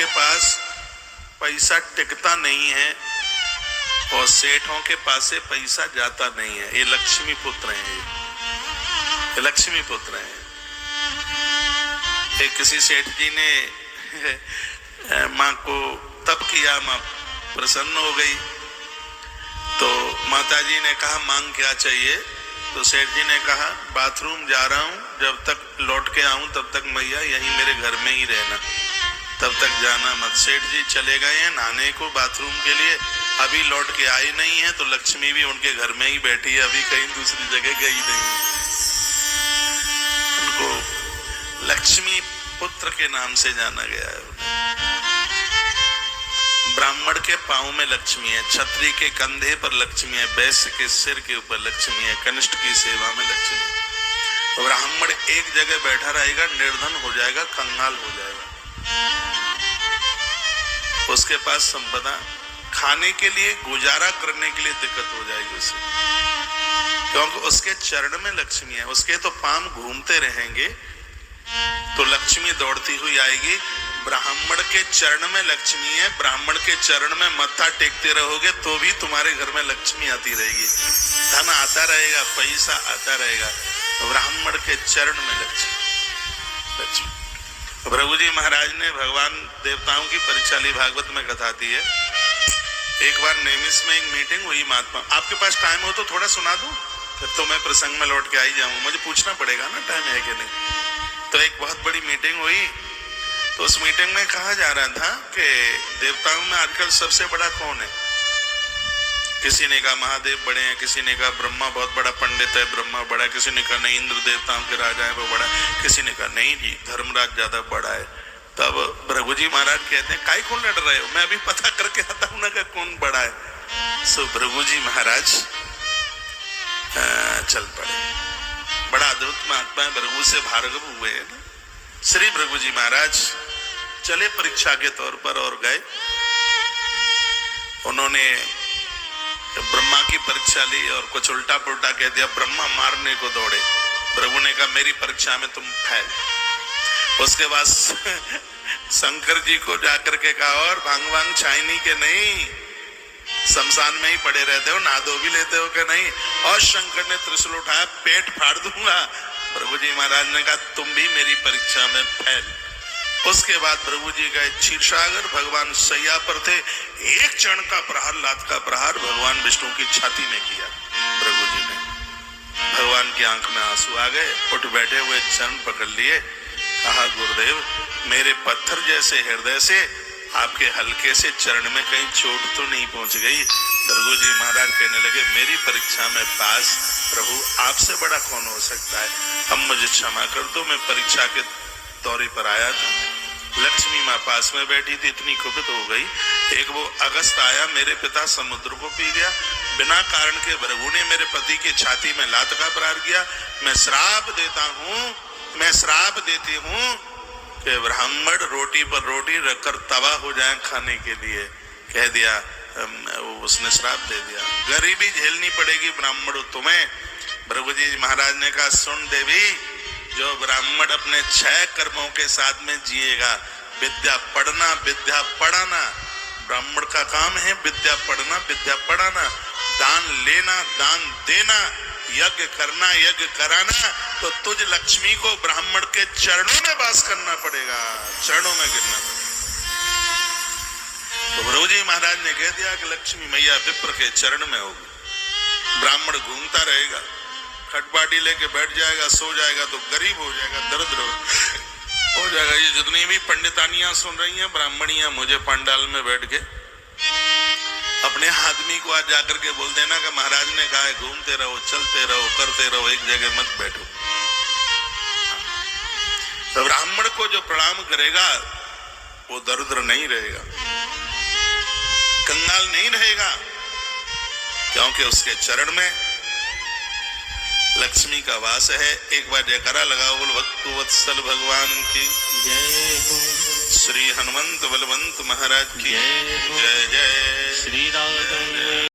के पास पैसा टिकता नहीं है और सेठों के पास से पैसा जाता नहीं है। ये लक्ष्मी पुत्र हैं, ये लक्ष्मी पुत्र हैं। एक किसी सेठ जी ने माँ को तब किया, माँ प्रसन्न हो गई। तो माता जी ने कहा मांग क्या चाहिए? तो सेठ जी ने कहा बाथरूम जा रहा हूं, जब तक लौट के आऊं तब तक मैया यहीं मेरे घर में ही रहना, तब तक जाना मत। सेठ जी चले गए हैं नहाने को बाथरूम के लिए, अभी लौट के आई नहीं है। तो लक्ष्मी भी उनके घर में ही बैठी है, अभी कहीं दूसरी जगह गई नहीं है। उनको लक्ष्मी पुत्र के नाम से जाना गया है। ब्राह्मण के पांव में लक्ष्मी है, क्षत्रिय के कंधे पर लक्ष्मी है, वैश्य के सिर के ऊपर लक्ष्मी है, कनिष्ठ की सेवा में लक्ष्मी है। ब्राह्मण एक जगह बैठा रहेगा, निर्धन हो जाएगा, कंगाल हो जाएगा। उसके पास संपदा, खाने के लिए गुजारा करने के लिए दिक्कत हो जाएगी उसे, क्योंकि उसके चरण में लक्ष्मी है। उसके तो पांव घूमते रहेंगे तो लक्ष्मी दौड़ती हुई आएगी। ब्राह्मण के चरण में लक्ष्मी है, ब्राह्मण के चरण में मत्था टेकते रहोगे तो भी तुम्हारे घर में लक्ष्मी आती रहेगी, धन आता रहेगा, पैसा आता रहेगा। ब्राह्मण के चरण में लक्ष्मी। भृगु जी महाराज ने भगवान देवताओं की परीक्षा ली, भागवत में कथा आती है। एक बार नेमिस में एक मीटिंग हुई महात्मा, आपके पास टाइम हो तो थोड़ा सुना दूं, फिर तो मैं प्रसंग में लौट के आई जाऊं, मुझे पूछना पड़ेगा ना टाइम है कि नहीं। तो एक बहुत बड़ी मीटिंग हुई, तो उस मीटिंग में कहा जा रहा था कि देवताओं में आजकल सबसे बड़ा कौन है। किसी ने कहा महादेव बड़े हैं, किसी ने कहा ब्रह्मा बहुत बड़ा पंडित है, ब्रह्मा बड़ा है, किसी ने कहा नहीं इंद्र देवताओं के राजा है वो बड़ा है, किसी ने कहा नहीं जी धर्मराज ज्यादा बड़ा है। तब भृगु जी महाराज कहते हैं काय कौन लड़ रहे हो, मैं अभी पता करके आता हूं ना कि कौन बड़ा है। सो भृगु जी महाराज चल पड़े। बड़ा अद्भुत महात्मा है, भृगु से भार्गव हुए हैं ना। श्री भृगु जी महाराज चले परीक्षा के तौर पर और गए। उन्होंने ब्रह्मा की परीक्षा ली और कुछ उल्टा पुल्टा कह दिया, ब्रह्मा मारने को दौड़े। भृगु ने कहा मेरी परीक्षा में तुम फेल। उसके बाद शंकर जी को जाकर के कहा और भांग भांग छाइनी के नहीं, शमशान में ही पड़े रहते हो, नहा धो भी लेते हो कि नहीं। और शंकर ने त्रिशूल उठाया, पेट फाड़ दूंगा। भृगु जी महाराज ने कहा तुम भी मेरी परीक्षा में फेल। उसके बाद भृगु जी गए क्षीरसागर, भगवान सैया पर थे, एक चरण का प्रहार, लात का प्रहार भगवान विष्णु की छाती में किया भृगु जी ने। भगवान की आंख में आंसू आ गए, उठ बैठे हुए चरण पकड़ लिए, कहा गुरुदेव मेरे पत्थर जैसे हृदय से आपके हल्के से चरण में कहीं चोट तो नहीं पहुंच गई। भृगु जी महाराज कहने लगे मेरी परीक्षा में पास प्रभु आपसे बड़ा कौन हो सकता है, अब मुझे क्षमा कर दो, मैं परीक्षा के दौरे पर आया था। लक्ष्मी माँ पास में बैठी थी, इतनी कुपित हो गई। एक वो अगस्त आया, मेरे पिता समुद्र को पी गया, बिना कारण के भृगु ने मेरे पति की छाती में लात का प्रहार किया। मैं श्राप देता हूँ, मैं श्राप देती हूँ कि ब्राह्मण रोटी पर रोटी रखकर तबाह हो जाए खाने के लिए। कह दिया, उसने श्राप दे दिया, गरीबी झेलनी पड़ेगी ब्राह्मण तुम्हें। भृगु जी महाराज ने कहा सुन देवी, जो ब्राह्मण अपने 6 कर्मों के साथ में जिएगा, विद्या पढ़ना विद्या पढ़ाना, ब्राह्मण का काम है विद्या पढ़ना विद्या पढ़ाना, दान लेना दान देना, यज्ञ करना यज्ञ कराना, तो तुझ लक्ष्मी को ब्राह्मण के चरणों में वास करना पड़ेगा, चरणों में गिरना पड़ेगा। तो भृगु जी महाराज ने कह दिया कि लक्ष्मी मैया विप्र के चरण में होगी। ब्राह्मण घूमता रहेगा, खटबाटी लेके बैठ जाएगा, सो जाएगा तो गरीब हो जाएगा, दरिद्र हो जाएगा। ये जितनी भी पंडितानियां सुन रही हैं ब्राह्मणियां, मुझे पंडाल में बैठ के अपने आदमी को आज जाकर के बोल देना कि महाराज ने कहा है घूमते रहो चलते रहो करते रहो, एक जगह मत बैठो। तो ब्राह्मण को जो प्रणाम करेगा वो दरिद्र नहीं रहेगा, कंगाल नहीं रहेगा, क्योंकि उसके चरण में लक्ष्मी का वास है। एक बार जयकारा लगाओ, बोल भक्तु वत्सल भगवान की जय हो, श्री हनुमंत बलवंत महाराज की जय जय, श्री राम।